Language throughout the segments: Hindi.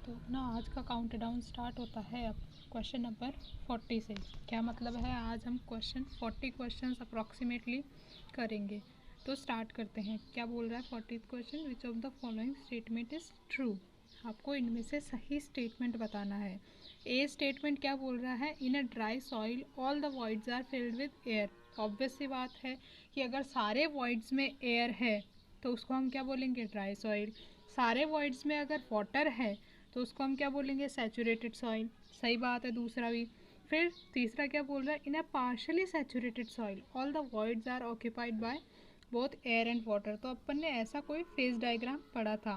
तो ना आज का काउंटडाउन स्टार्ट होता है अब क्वेश्चन नंबर 40 से। क्या मतलब है, आज हम 40 क्वेश्चंस अप्रॉक्सीमेटली करेंगे। तो स्टार्ट करते हैं। क्या बोल रहा है 40th question, which of the following statement is true. आपको इनमें से सही स्टेटमेंट बताना है। ए स्टेटमेंट क्या बोल रहा है, in a dry soil all the voids are filled with air. Obvious सी बात है कि अगर सारे वॉइड्स में एयर है तो उसको हम क्या बोलेंगे, ड्राई सॉइल। सारे वॉइड्स में अगर वाटर है तो उसको हम क्या बोलेंगे, सैचुरेटेड सॉइल। सही बात है। दूसरा भी। फिर तीसरा क्या बोल रहा है, in a partially saturated soil all the voids are occupied by both air and water. तो अपन ने ऐसा कोई फेज डायग्राम पढ़ा था।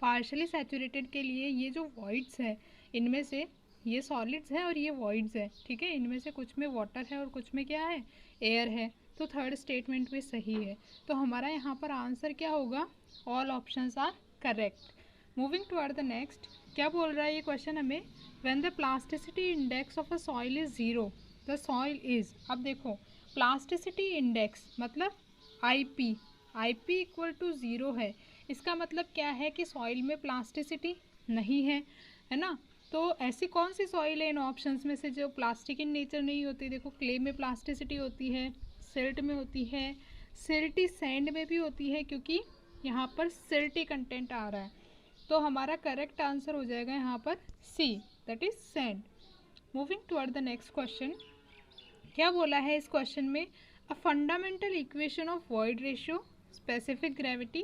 पार्शली सैचुरेटेड के लिए ये जो वॉइड्स है, इनमें से ये सॉलिड्स है और ये वॉइड्स है, ठीक है। इनमें से कुछ में वाटर है और कुछ में क्या है, एयर है। तो थर्ड स्टेटमेंट भी सही है। तो हमारा यहाँ पर आंसर क्या होगा, all options are correct. Moving toward the next, क्या बोल रहा है ये क्वेश्चन हमें, when the plasticity index of a soil is zero the soil is. अब देखो, प्लास्टिसिटी इंडेक्स मतलब IP, IP equal to zero है। इसका मतलब क्या है कि सॉइल में प्लास्टिसिटी नहीं है ना। तो ऐसी कौन सी सॉइल है इन ऑप्शंस में से जो प्लास्टिक इन नेचर नहीं होती। देखो, क्ले में प्लास्टिसिटी होती है, सिल्ट में होती है, सिल्टी सैंड में भी होती है, क्योंकि यहाँ पर सिल्टी कंटेंट आ रहा है। तो हमारा करेक्ट आंसर हो जाएगा यहाँ पर c, that is sand. Moving toward the next question, क्या बोला है इस क्वेश्चन में, a fundamental equation of void ratio, specific gravity,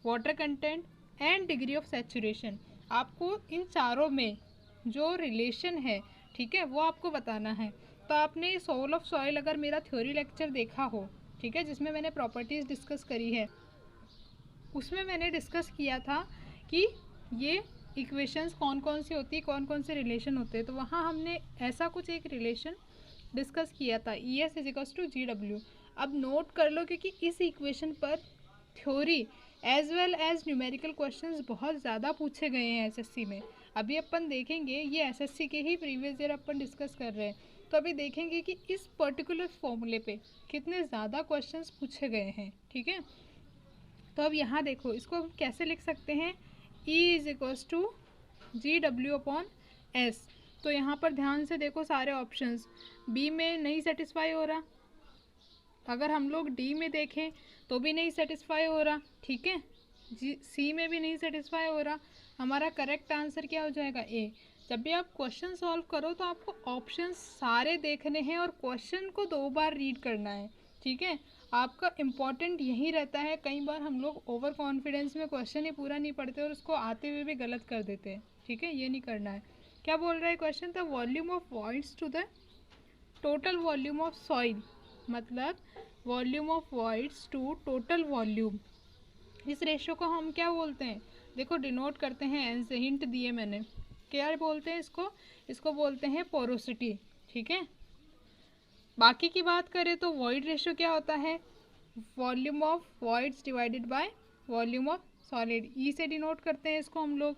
water content and degree of saturation. आपको इन चारों में जो रिलेशन है, ठीक है, वो आपको बताना है। तो आपने सोल ऑफ सॉइल अगर मेरा थ्योरी लेक्चर देखा हो, ठीक है, जिसमें मैंने प्रॉपर्टीज़ डिस्कस करी है, उसमें मैंने डिस्कस किया था कि ये इक्वेशंस कौन कौन सी होती है, कौन कौन से रिलेशन होते हैं। तो वहाँ हमने ऐसा कुछ एक रिलेशन डिस्कस किया था, E S equals to G W. अब नोट कर लो, क्योंकि इस इक्वेशन पर theory as well as numerical questions बहुत ज़्यादा पूछे गए हैं एसएससी में। अभी अपन देखेंगे, ये एसएससी के ही प्रीवियस ईयर अपन डिस्कस कर रहे हैं। तो अभी देखेंगे कि इस पर्टिकुलर फॉर्मूले पे कितने ज़्यादा क्वेश्चंस पूछे गए हैं, ठीक है। तो अब यहाँ देखो, इसको हम कैसे लिख सकते हैं, E is equals to G W upon S. तो यहाँ पर ध्यान से देखो, सारे ऑप्शंस बी में नहीं सेटिस्फाई हो रहा, अगर हम लोग डी में देखें तो भी नहीं सेटिस्फाई हो रहा, ठीक है, जी सी में भी नहीं सेटिस्फाई हो रहा। हमारा करेक्ट आंसर क्या हो जाएगा, ए। जब भी आप क्वेश्चन सॉल्व करो तो आपको ऑप्शंस सारे देखने हैं और क्वेश्चन को 2 बार रीड करना है, ठीक है। आपका इम्पॉर्टेंट यही रहता है। कई बार हम लोग ओवर कॉन्फिडेंस में क्वेश्चन ही पूरा नहीं पढ़ते और उसको आते हुए भी गलत कर देते हैं, ठीक है, ये नहीं करना है। क्या बोल रहा है question, the volume of voids to the total volume of soil, मतलब volume of voids to total volume. इस रेशियो को हम क्या बोलते हैं, देखो डिनोट करते हैं एन से, हिंट दिए मैंने। क्या बोलते हैं इसको, इसको बोलते हैं पोरोसिटी, ठीक है। बाकी की बात करें तो वॉइड रेशियो क्या होता है, volume of voids divided by volume of solid. E से डिनोट करते हैं इसको हम लोग।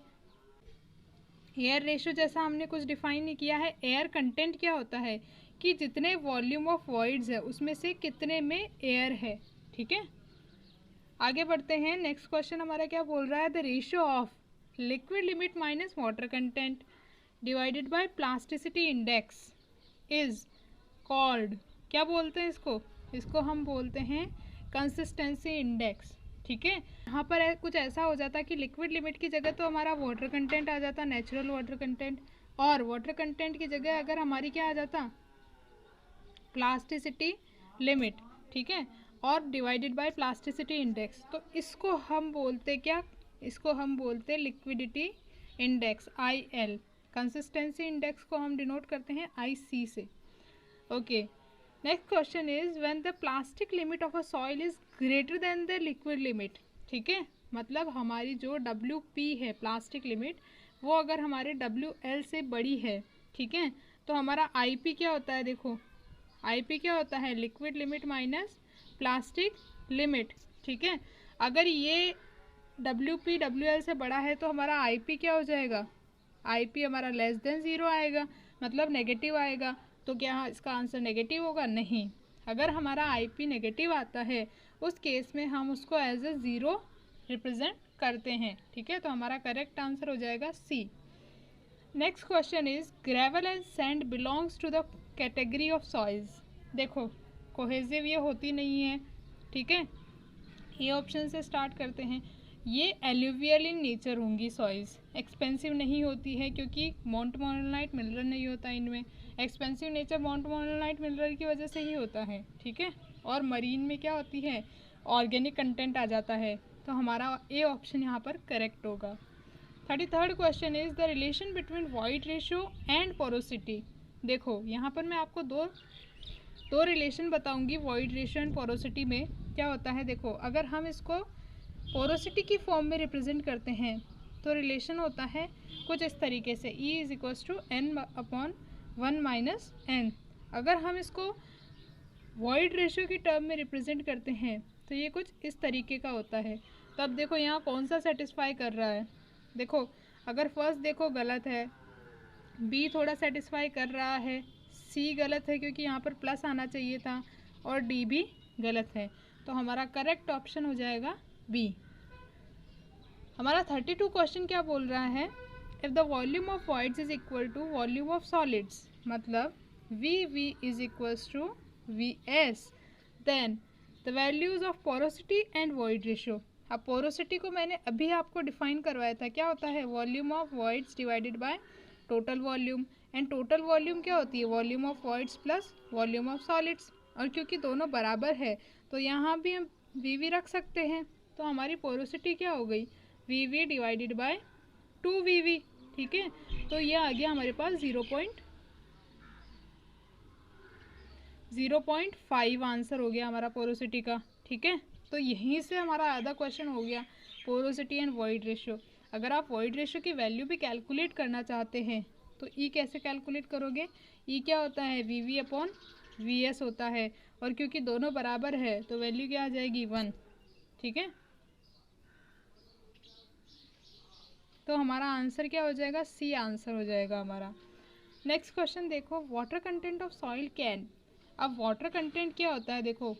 एयर रेशियो जैसा हमने कुछ डिफाइन नहीं किया है। एयर कंटेंट क्या होता है कि जितने वॉल्यूम ऑफ वॉइड्स है उसमें से कितने में एयर है, ठीक है। आगे बढ़ते हैं। नेक्स्ट क्वेश्चन हमारा क्या बोल रहा है, the ratio of liquid limit minus water content divided by plasticity index is called. क्या बोलते हैं इसको, इसको हम बोलते हैं कंसिस्टेंसी इंडेक्स, ठीक है। यहाँ पर कुछ ऐसा हो जाता है कि लिक्विड लिमिट की जगह तो हमारा वाटर कंटेंट आ जाता, नेचुरल वाटर कंटेंट, और वाटर कंटेंट की जगह अगर हमारी क्या आ जाता, प्लास्टिसिटी लिमिट, ठीक है, और डिवाइडेड बाय प्लास्टिसिटी इंडेक्स। तो इसको हम बोलते क्या, इसको हम बोलते liquidity index, I L. Consistency index को हम डिनोट करते हैं आई सी से, okay. Next question is when the plastic limit of a soil is greater than the liquid limit, ठीक है। मतलब हमारी जो डब्ल्यू पी है प्लास्टिक लिमिट, वो अगर हमारे डब्ल्यू एल से बड़ी है, ठीक है, तो हमारा आई पी क्या होता है, देखो आई पी क्या होता है, liquid limit minus plastic limit, ठीक है। अगर ये डब्ल्यू पी डब्ल्यू एल से बड़ा है तो हमारा आई पी क्या हो जाएगा, आई पी हमारा लेस देन ज़ीरो आएगा, मतलब नेगेटिव आएगा। तो क्या इसका आंसर नेगेटिव होगा, नहीं। अगर हमारा आई पी नेगेटिव आता है उस केस में हम उसको एज ए ज़ीरो रिप्रेजेंट करते हैं, ठीक है। तो हमारा करेक्ट आंसर हो जाएगा c. Next question is gravel and sand belongs to the category of soils. देखो कोहेसिव ये होती नहीं है, ठीक है। ये ऑप्शन से स्टार्ट करते हैं। ये एल्यूवियल इन नेचर होंगी सॉइल्स, एक्सपेंसिव नहीं होती है क्योंकि मोंटमोनलाइट मिनरल नहीं होता इनमें। एक्सपेंसिव नेचर मोंटमोनलाइट मिनरल की वजह से ही होता है, ठीक है। और मरीन में क्या होती है, ऑर्गेनिक कंटेंट आ जाता है। तो हमारा ए ऑप्शन यहाँ पर करेक्ट होगा। 33rd question is the relation between void ratio and porosity. देखो यहाँ पर मैं आपको दो रिलेशन बताऊंगी वॉइड रेशियो एंड पोरोसिटी में क्या होता है। देखो अगर हम इसको पोरोसिटी की फॉर्म में रिप्रेजेंट करते हैं तो रिलेशन होता है कुछ इस तरीके से, E is equals to n/1 - n। अगर हम इसको वॉइड रेशियो की टर्म में रिप्रेजेंट करते हैं तो ये कुछ इस तरीके का होता है। तो अब देखो यहाँ कौन सा सेटिस्फाई कर रहा है। देखो अगर फर्स्ट देखो गलत है, बी थोड़ा सेटिस्फाई कर रहा है, सी गलत है क्योंकि यहाँ पर प्लस आना चाहिए था, और डी भी गलत है। तो हमारा करेक्ट ऑप्शन हो जाएगा बी। हमारा 32 क्वेश्चन क्या बोल रहा है, if the volume of voids is equal to volume of solids, मतलब v is equals to Vs, then the values of porosity and void ratio. अब पोरोसिटी को मैंने अभी आपको डिफाइन करवाया था, क्या होता है, volume of voids divided by total volume. And total volume क्या होती है, volume of voids plus volume of solids. और क्योंकि दोनों बराबर है तो यहाँ भी हम वी रख सकते हैं। तो हमारी पोरोसिटी क्या हो गई, वी डिवाइडेड बाय 2Vv, ठीक है। तो ये आ गया हमारे पास 0.5 आंसर हो गया हमारा पोरोसिटी का, ठीक है। तो यहीं से हमारा आधा क्वेश्चन हो गया, पोरोसिटी एंड वॉइड रेशियो। अगर आप वॉइड रेशियो की वैल्यू भी कैलकुलेट करना चाहते हैं तो ई कैसे कैलकुलेट करोगे, ई क्या होता है, Vv/Vs होता है। और क्योंकि दोनों बराबर है तो वैल्यू क्या आ जाएगी, 1, ठीक है। तो हमारा आंसर क्या हो जाएगा, सी आंसर हो जाएगा हमारा। नेक्स्ट क्वेश्चन देखो, water content of soil can. अब वाटर कंटेंट क्या होता है, देखो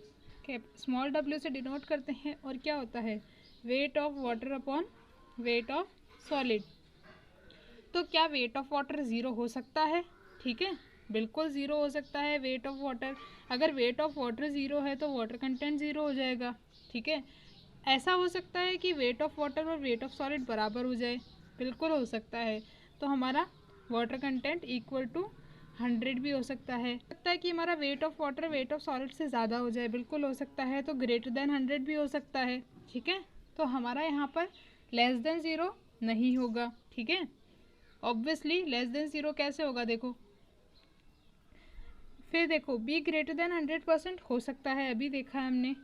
स्मॉल w से डिनोट करते हैं, और क्या होता है, weight of water upon weight of solid. तो क्या वेट ऑफ वाटर ज़ीरो हो सकता है, ठीक है, बिल्कुल ज़ीरो हो सकता है वेट ऑफ वाटर। अगर वेट ऑफ वाटर ज़ीरो है तो वाटर कंटेंट ज़ीरो हो जाएगा, ठीक है। ऐसा हो सकता है कि वेट ऑफ वाटर और वेट ऑफ सॉलिड बराबर हो जाए, बिल्कुल हो सकता है। तो हमारा वाटर कंटेंट इक्वल टू 100 भी हो सकता है कि हमारा weight of water weight of solid से ज़्यादा हो जाए, बिल्कुल हो सकता है। तो ग्रेटर देन 100 भी हो सकता है, ठीक है। तो हमारा यहाँ पर लेस देन 0 नहीं होगा, ठीक है। ऑब्वियसली लेस देन 0 कैसे होगा, देखो फिर देखो बी ग्रेटर देन 100% हो सकता है, अभी देखा है हमने।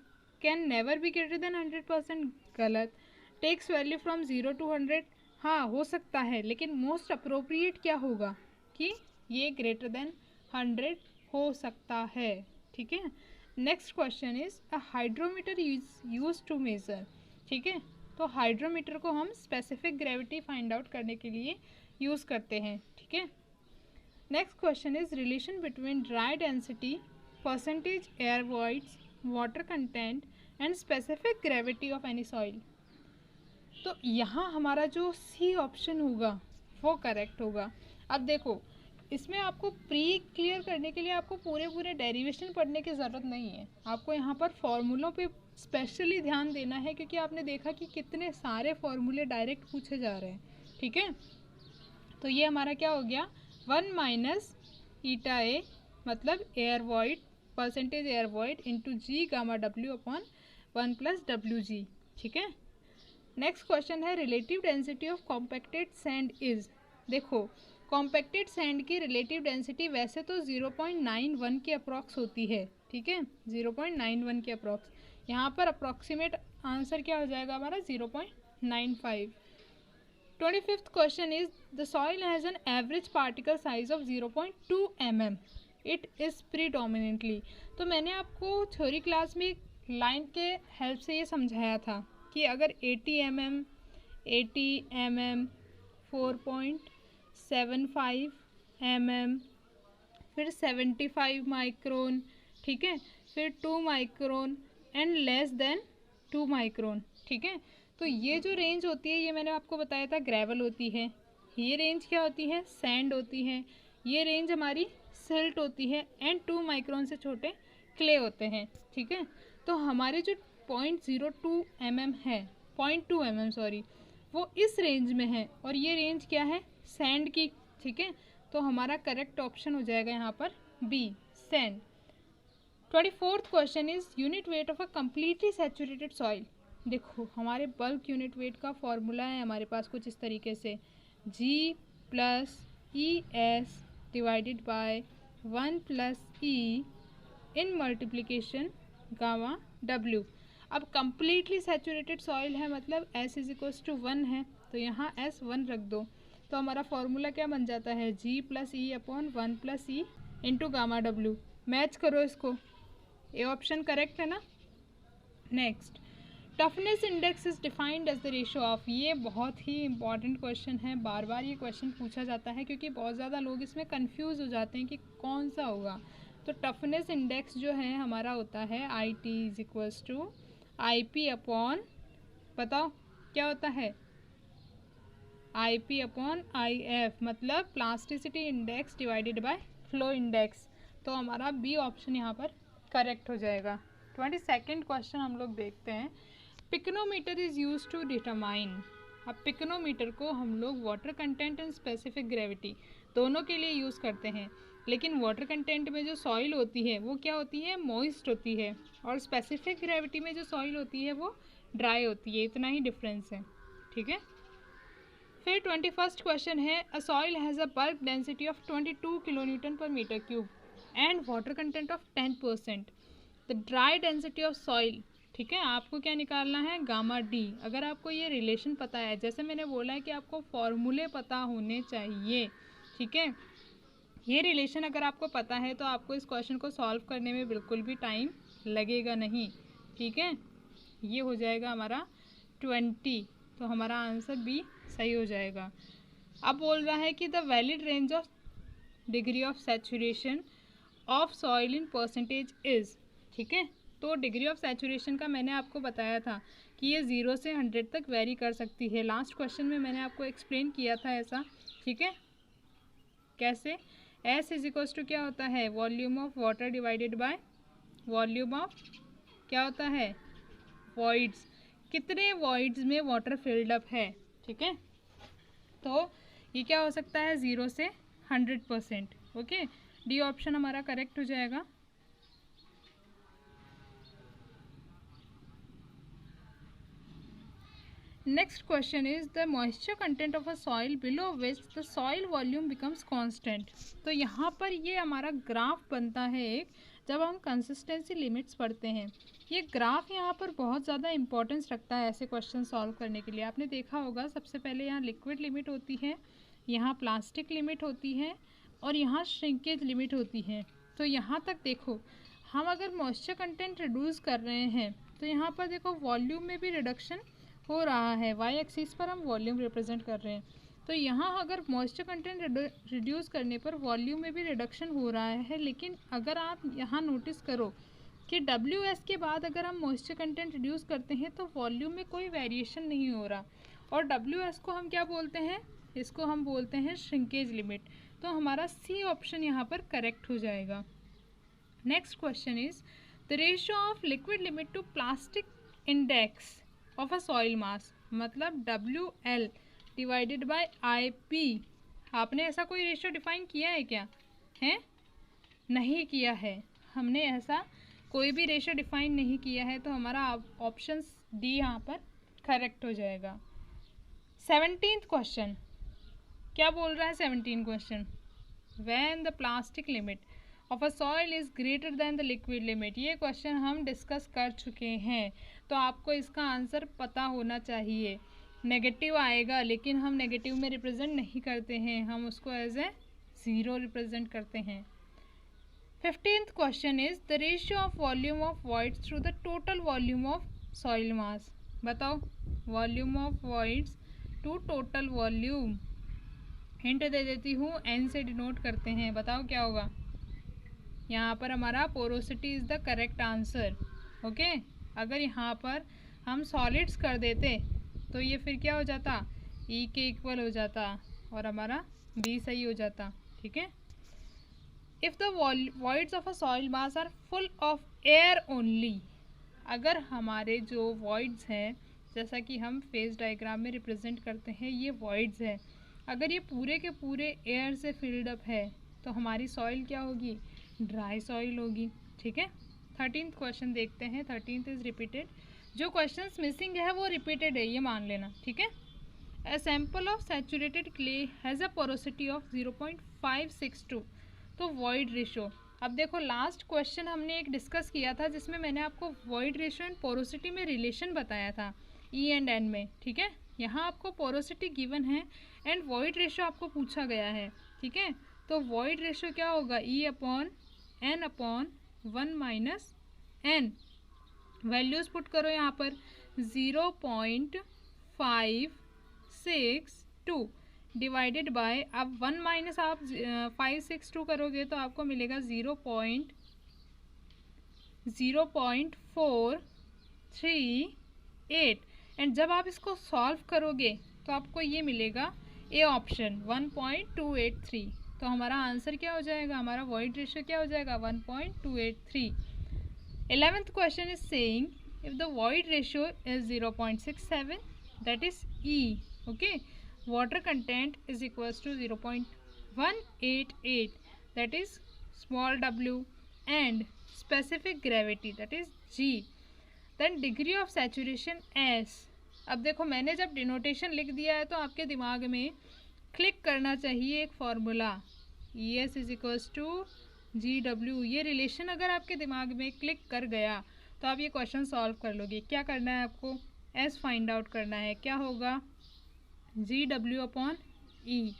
Can never be greater than 100%, गलत। टेक्स वैल्यू फ्रॉम 0 to 100, हाँ हो सकता है, लेकिन मोस्ट अप्रोप्रिएट क्या होगा कि ये ग्रेटर देन 100 हो सकता है, ठीक है। Next question is a hydrometer use to measure, ठीक है। तो हाइड्रोमीटर को हम स्पेसिफिक ग्रेविटी फाइंड आउट करने के लिए यूज़ करते हैं, ठीक है। Next question is relation between dry density, percentage air voids, water content and specific gravity of any soil. तो यहाँ हमारा जो सी ऑप्शन होगा वो करेक्ट होगा। अब देखो इसमें आपको प्री क्लियर करने के लिए आपको पूरे डेरिवेशन पढ़ने की ज़रूरत नहीं है, आपको यहाँ पर फॉर्मूलों पे स्पेशली ध्यान देना है, क्योंकि आपने देखा कि कितने सारे फॉर्मूले डायरेक्ट पूछे जा रहे हैं, ठीक है। तो ये हमारा क्या हो गया, 1 - ईटा ए मतलब air void, percentage air void into जी गामा डब्ल्यू अपॉन 1 + WG, ठीक है। नेक्स्ट क्वेश्चन है relative density of compacted sand is. देखो कॉम्पैक्टेड सैंड की रिलेटिव डेंसिटी वैसे तो 0.91 के अप्रॉक्स होती है, ठीक है, 0.91 के अप्रॉक्स। यहाँ पर अप्रॉक्सीमेट आंसर क्या हो जाएगा हमारा, 0.95। 25th question is the soil has an average particle size of 0.2 mm, it is predominantly. तो मैंने आपको थ्योरी क्लास में लाइन के हेल्प से ये समझाया था कि अगर 80 mm, 4.75 mm, फिर 75 माइक्रोन, ठीक है, फिर 2 micron and less than 2 micron, ठीक है। तो ये जो रेंज होती है ये मैंने आपको बताया था ग्रेवल होती है, ये रेंज क्या होती है, सैंड होती है, ये रेंज हमारी सिल्ट होती है, एंड 2 माइक्रोन से छोटे क्ले होते हैं। ठीक है, तो हमारे जो 0.02 mm है, 0.2 mm सॉरी, वो इस रेंज में है, और ये रेंज क्या है, सैंड की। ठीक है, तो हमारा करेक्ट ऑप्शन हो जाएगा यहाँ पर B, sand. 24th question is unit weight of a completely saturated soil. देखो हमारे बल्क यूनिट वेट का फॉर्मूला है हमारे पास कुछ इस तरीके से, G plus ES divided by 1 plus E in multiplication gamma W। अब कम्प्लीटली सैचुरेटेड सॉइल है, मतलब S इज इक्वल्स टू 1 है, तो यहाँ S 1 रख दो, तो हमारा फॉर्मूला क्या बन जाता है, G plus E upon 1 plus E into gamma W। Match करो इसको, ये ऑप्शन करेक्ट है ना। Next, toughness index is defined as the ratio of. ये बहुत ही इंपॉर्टेंट क्वेश्चन है, बार बार ये क्वेश्चन पूछा जाता है क्योंकि बहुत ज़्यादा लोग इसमें कंफ्यूज हो जाते हैं कि कौन सा होगा। तो टफनेस इंडेक्स जो है हमारा होता है IT is equals to IP upon, बताओ क्या होता है, IP अपॉन IF, मतलब plasticity index divided by flow index. तो हमारा बी ऑप्शन यहाँ पर करेक्ट हो जाएगा। 22nd क्वेश्चन हम लोग देखते हैं। पिकनोमीटर इज यूज टू डिटरमाइन। अब पिकनोमीटर को हम लोग water content and specific gravity दोनों के लिए यूज़ करते हैं, लेकिन वाटर कंटेंट में जो सॉइल होती है वो क्या होती है, मॉइस्ट होती है, और स्पेसिफिक ग्रेविटी में जो सॉइल होती है वो ड्राई होती है। इतना ही डिफरेंस है। ठीक है, फिर 21st क्वेश्चन है, a soil has a bulk density of 22 kilonewton per metre cube and water content of 10%, the dry density of soil. ठीक है, आपको क्या निकालना है, गामा डी। अगर आपको ये रिलेशन पता है, जैसे मैंने बोला है कि आपको फॉर्मूले पता होने चाहिए। ठीक है, ये रिलेशन अगर आपको पता है तो आपको इस क्वेश्चन को सॉल्व करने में बिल्कुल भी टाइम लगेगा नहीं। ठीक है, ये हो जाएगा हमारा 20, तो हमारा आंसर बी सही हो जाएगा। अब बोल रहा है कि the valid range of degree of saturation of soil in percentage is. ठीक है, तो डिग्री ऑफ सैचुरेशन का मैंने आपको बताया था कि ये 0 से 100 तक वेरी कर सकती है। लास्ट क्वेश्चन में मैंने आपको एक्सप्लेन किया था ऐसा। ठीक है, कैसे, S इज इक्वल्स टू क्या होता है, volume of water divided by volume of क्या होता है, वॉइड्स, कितने वॉइड्स में वाटर फिल्ड अप है। ठीक है, तो ये क्या हो सकता है, 0 से 100%। ओके, डी ऑप्शन हमारा करेक्ट हो जाएगा। Next question is the moisture content of a soil below which the soil volume becomes constant. तो यहाँ पर ये हमारा ग्राफ बनता है एक, जब हम कंसिस्टेंसी लिमिट्स पढ़ते हैं। ये ग्राफ यहाँ पर बहुत ज़्यादा इंपॉर्टेंस रखता है ऐसे क्वेश्चन सॉल्व करने के लिए। आपने देखा होगा सबसे पहले यहाँ लिक्विड लिमिट होती है, यहाँ प्लास्टिक लिमिट होती है, और यहाँ श्रिंकेज लिमिट होती है। तो यहाँ तक देखो, हम अगर मॉइस्चर कंटेंट रिड्यूस कर रहे हैं तो यहाँ पर देखो वॉल्यूम में भी रिडक्शन हो रहा है। वाई एक्सिस पर हम वॉल्यूम रिप्रेजेंट कर रहे हैं, तो यहाँ अगर मॉइस्चर कंटेंट रिड्यूस करने पर वॉल्यूम में भी रिडक्शन हो रहा है। लेकिन अगर आप यहाँ नोटिस करो कि WS के बाद अगर हम मॉइस्चर कंटेंट रिड्यूस करते हैं तो वॉल्यूम में कोई वेरिएशन नहीं हो रहा, और WS को हम क्या बोलते हैं, इसको हम बोलते हैं श्रिंकेज लिमिट। तो हमारा सी ऑप्शन यहाँ पर करेक्ट हो जाएगा। Next question is the ratio of liquid limit to plastic index of a soil mass, मतलब WL डिवाइडेड बाय IP। आपने ऐसा कोई रेशियो डिफाइन किया है क्या, है नहीं किया है, हमने ऐसा कोई भी रेशियो डिफाइन नहीं किया है, तो हमारा ऑप्शन डी यहाँ पर करेक्ट हो जाएगा। 17th क्वेश्चन क्या बोल रहा है, 17 question, when the plastic limit of a soil is greater than the liquid limit. ये क्वेश्चन हम डिस्कस कर चुके हैं, तो आपको इसका आंसर पता होना चाहिए। नेगेटिव आएगा, लेकिन हम नेगेटिव में रिप्रेजेंट नहीं करते हैं, हम उसको एज ए 0 रिप्रेजेंट करते हैं। 15th question is the ratio of volume of voids through the total volume of soil mass. बताओ, volume of voids to total volume, hint दे देती हूँ, N से डिनोट करते हैं। बताओ क्या होगा, यहाँ पर हमारा porosity is the correct answer. Okay, अगर यहाँ पर हम सॉलिड्स कर देते तो ये फिर क्या हो जाता, ई के इक्वल हो जाता और हमारा बी सही हो जाता। ठीक है। If the voids of a soil mass are full of air only, अगर हमारे जो वॉइड्स हैं, जैसा कि हम फेज डायग्राम में रिप्रेजेंट करते हैं, ये वॉइड्स हैं, अगर ये पूरे के पूरे एयर से फिल्ड अप है तो हमारी सॉइल क्या होगी, ड्राई सॉइल होगी। ठीक है। 13th क्वेश्चन देखते हैं। 13th इज रिपीटेड, जो क्वेश्चंस मिसिंग है वो रिपीटेड है, ये मान लेना। ठीक है। A sample of saturated clay has a porosity of 0.562, तो void ratio, अब देखो लास्ट क्वेश्चन हमने एक डिस्कस किया था जिसमें मैंने आपको void ratio एंड पोरोसिटी में रिलेशन बताया था E एंड N में। ठीक है। यहाँ आपको पोरोसिटी गिवन है एंड void ratio आपको पूछा गया है। ठीक है। तो void ratio क्या होगा, E upon N upon 1 minus N। Values put करो यहाँ पर, 0.562 डिवाइडेड बाय, अब 1 माइनस आप 562 करोगे तो आपको मिलेगा 0.438 एंड जब आप इसको सॉल्व करोगे तो आपको ये मिलेगा ए ऑप्शन 1.283। तो हमारा आंसर क्या हो जाएगा, हमारा वॉइड रेशियो क्या हो जाएगा, 1.283। 11th question is saying if the void ratio is 0.67, that is E, okay, water content is equals to 0.188, that is small w, and specific gravity, that is G, then degree of saturation S। अब देखो मैंने जब डिनोटेशन लिख दिया है तो आपके दिमाग में क्लिक करना चाहिए एक formula, ES is equals to GW। ये रिलेशन अगर आपके दिमाग में क्लिक कर गया तो आप ये क्वेश्चन सॉल्व कर लोगे। क्या करना है आपको, S फाइंड आउट करना है, क्या होगा, GW upon E।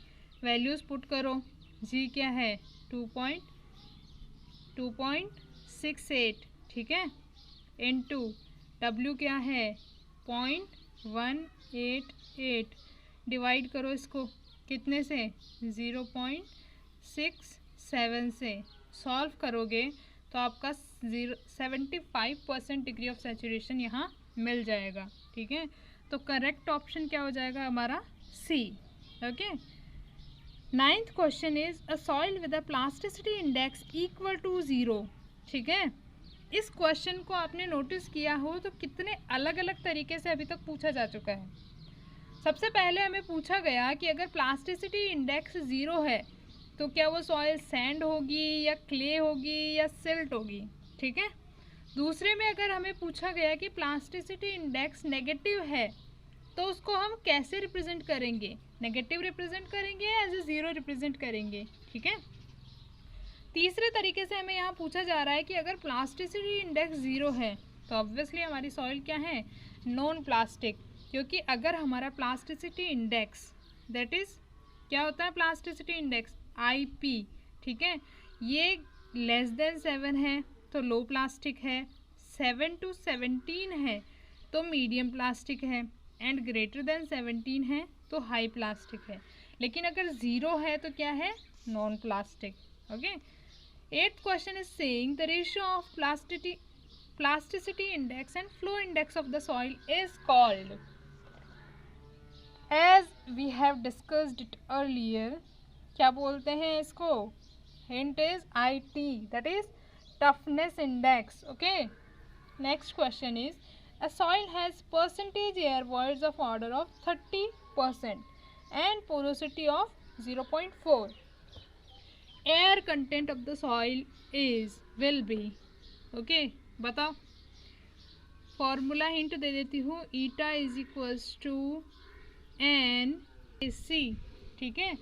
Values put करो, G क्या है 2.68, ठीक है, इनटू W क्या है 0.188, डिवाइड करो इसको कितने से 0.67 से, सॉल्व करोगे तो आपका 75% डिग्री ऑफ सैचुरेशन यहाँ मिल जाएगा। ठीक है। तो करेक्ट ऑप्शन क्या हो जाएगा हमारा C. Okay. 9th question is a soil with a plasticity index equal to 0। ठीक है। इस क्वेश्चन को आपने नोटिस किया हो तो कितने अलग अलग तरीके से अभी तक पूछा जा चुका है। सबसे पहले हमें पूछा गया कि अगर प्लास्टिसिटी इंडेक्स 0 है तो क्या वो सॉइल सैंड होगी या क्ले होगी या सिल्ट होगी। ठीक है। दूसरे में अगर हमें पूछा गया कि प्लास्टिसिटी इंडेक्स नेगेटिव है तो उसको हम कैसे रिप्रेजेंट करेंगे, नेगेटिव रिप्रेजेंट करेंगे या एज ए 0 रिप्रेजेंट करेंगे। ठीक है। तीसरे तरीके से हमें यहाँ पूछा जा रहा है कि अगर प्लास्टिसिटी इंडेक्स 0 है तो ऑब्वियसली हमारी सॉइल क्या है, नॉन प्लास्टिक, क्योंकि अगर हमारा प्लास्टिसिटी इंडेक्स दैट इज़ क्या होता है, प्लास्टिसिटी इंडेक्स IP, ठीक है, ये लेस देन 7 है तो लो प्लास्टिक है, 7 to 17 है तो मीडियम प्लास्टिक है, एंड ग्रेटर देन 17 है तो हाई प्लास्टिक है। लेकिन अगर 0 है तो क्या है, non plastic. Okay. 8th question is saying the ratio of plasticity index and flow index of the soil is called, as we have discussed it earlier, क्या बोलते हैं इसको, hint is IT, that is toughness index. Okay. Next question is a soil has percentage air voids of order of 30% and porosity of 0.4. Air content of the soil will be, okay, बताओ, फॉर्मूला हिंट दे देती हूँ, eta is equals to NaC। ठीक है।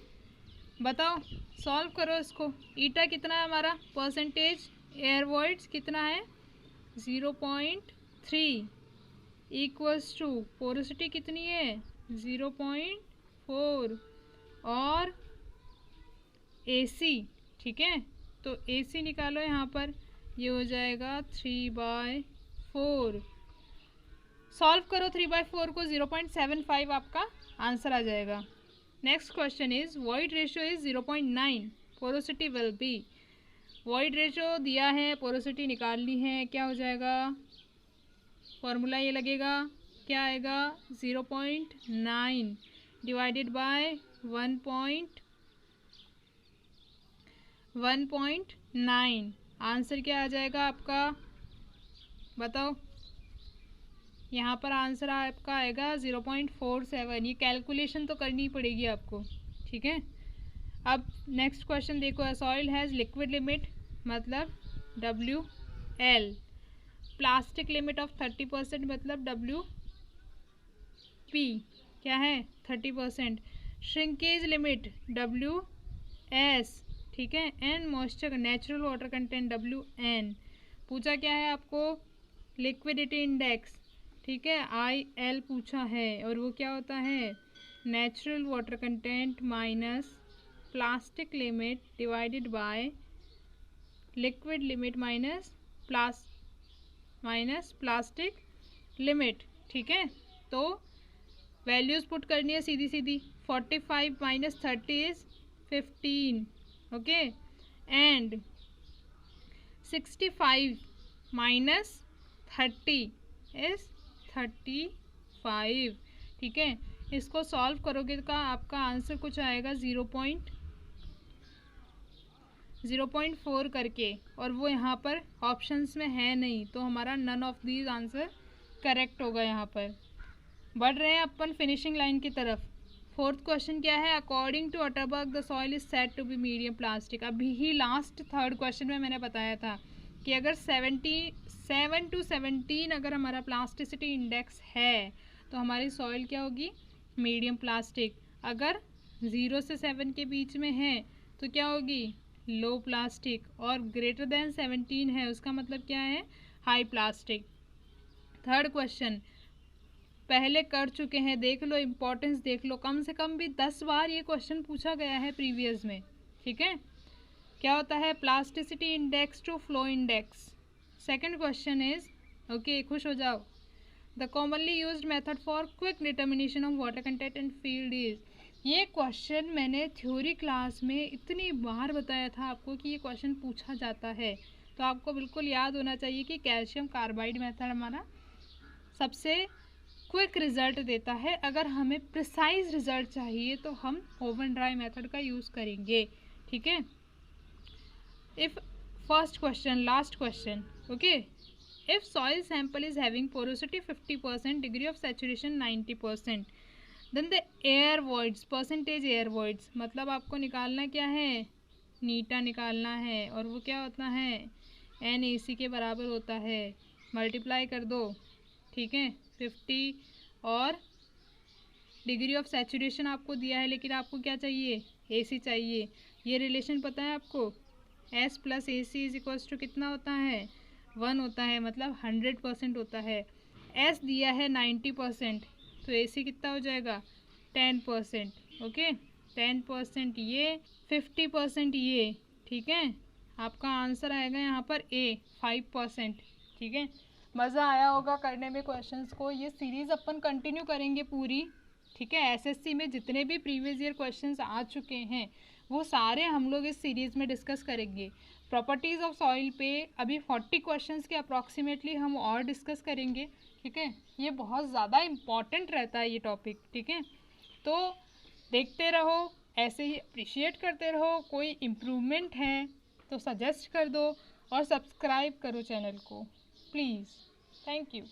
बताओ, सॉल्व करो इसको। ईटा कितना है हमारा, परसेंटेज एयर वॉइड्स कितना है 0.3 इक्वल्स टू पोरोसिटी कितनी है 0.4 और AC। ठीक है। तो AC निकालो यहाँ पर, ये हो जाएगा 3/4। सॉल्व करो 3/4 को, 0.75 आपका आंसर आ जाएगा। Next question is void ratio is 0.9, porosity will be, void ratio दिया है, पोरोसिटी निकालनी है, क्या हो जाएगा, फॉर्मूला ये लगेगा क्या आएगा 0.9 डिवाइडेड बाय 1.9। आंसर क्या आ जाएगा आपका, बताओ। यहाँ पर आंसर आपका आएगा 0.47। ये कैलकुलेशन तो करनी पड़ेगी आपको, ठीक है। अब नेक्स्ट क्वेश्चन देखो, सॉइल हैज़ लिक्विड लिमिट मतलब WL, प्लास्टिक लिमिट ऑफ 30% मतलब WP क्या है 30%, श्रिंकेज लिमिट WS, ठीक है, and moisture natural water content WN। पूछा क्या है आपको, लिक्विडिटी इंडेक्स, ठीक है, IL पूछा है, और वो क्या होता है natural water content minus plastic limit divided by liquid limit minus plastic limit, ठीक है। तो वैल्यूज़ पुट करनी है सीधी सीधी, 45 minus 30 is 15, okay, and 65 minus 30 is 35, ठीक है। इसको सॉल्व करोगे तो आपका आंसर कुछ आएगा 0.4 करके, और वो यहाँ पर ऑप्शंस में है नहीं, तो हमारा none of these answer correct होगा। यहाँ पर बढ़ रहे हैं अपन फिनिशिंग लाइन की तरफ। फोर्थ क्वेश्चन क्या है, according to Atterberg the soil is said to be medium plastic. अभी ही लास्ट थर्ड क्वेश्चन में मैंने बताया था कि अगर 7 to 17 अगर हमारा प्लास्टिसिटी इंडेक्स है तो हमारी सॉइल क्या होगी मीडियम प्लास्टिक। अगर 0 से 7 के बीच में है तो क्या होगी लो प्लास्टिक, और ग्रेटर देन 17 है उसका मतलब क्या है हाई प्लास्टिक। थर्ड क्वेश्चन पहले कर चुके हैं, देख लो, इम्पोर्टेंस देख लो, कम से कम भी 10 बार ये क्वेश्चन पूछा गया है प्रीवियस में, ठीक है। क्या होता है plasticity index to flow index. Second question is, okay खुश हो जाओ, the commonly used method for quick determination of water content in field is. ये क्वेश्चन मैंने थ्योरी क्लास में इतनी बार बताया था आपको कि ये क्वेश्चन पूछा जाता है, तो आपको बिल्कुल याद होना चाहिए कि कैल्शियम कार्बाइड मेथड हमारा सबसे क्विक रिजल्ट देता है। अगर हमें प्रिसाइज रिजल्ट चाहिए तो हम ओवन ड्राई मेथड का यूज़ करेंगे, ठीक है। If first question last question, okay, if soil sample is having porosity 50%, degree of saturation 90%, then the air voids percentage air voids, मतलब आपको निकालना क्या है नीटा निकालना है, और वो क्या होता है NaC के बराबर होता है, मल्टीप्लाई कर दो, ठीक है 50, और डिग्री ऑफ सैचुरेशन आपको दिया है लेकिन आपको क्या चाहिए AC चाहिए। ये रिलेशन पता है आपको S plus AC is equals to कितना होता है 1 होता है, मतलब 100% होता है। S दिया है 90%, तो AC कितना हो जाएगा 10%, ओके 10% ये 50% ये, ठीक है। आपका आंसर आएगा यहाँ पर A 5%, ठीक है। मज़ा आया होगा करने में क्वेश्चंस को। ये सीरीज़ अपन कंटिन्यू करेंगे पूरी, ठीक है। SSC में जितने भी प्रीवियस ईयर क्वेश्चंस आ चुके हैं वो सारे हम लोग इस सीरीज़ में डिस्कस करेंगे। प्रॉपर्टीज़ ऑफ सॉइल पे अभी 40 क्वेश्चंस के अप्रॉक्सीमेटली हम और डिस्कस करेंगे, ठीक है। ये बहुत ज़्यादा इम्पॉर्टेंट रहता है ये टॉपिक, ठीक है। तो देखते रहो, ऐसे ही अप्रिशिएट करते रहो, कोई इम्प्रूवमेंट है तो सजेस्ट कर दो, और सब्सक्राइब करो चैनल को प्लीज़। Thank you.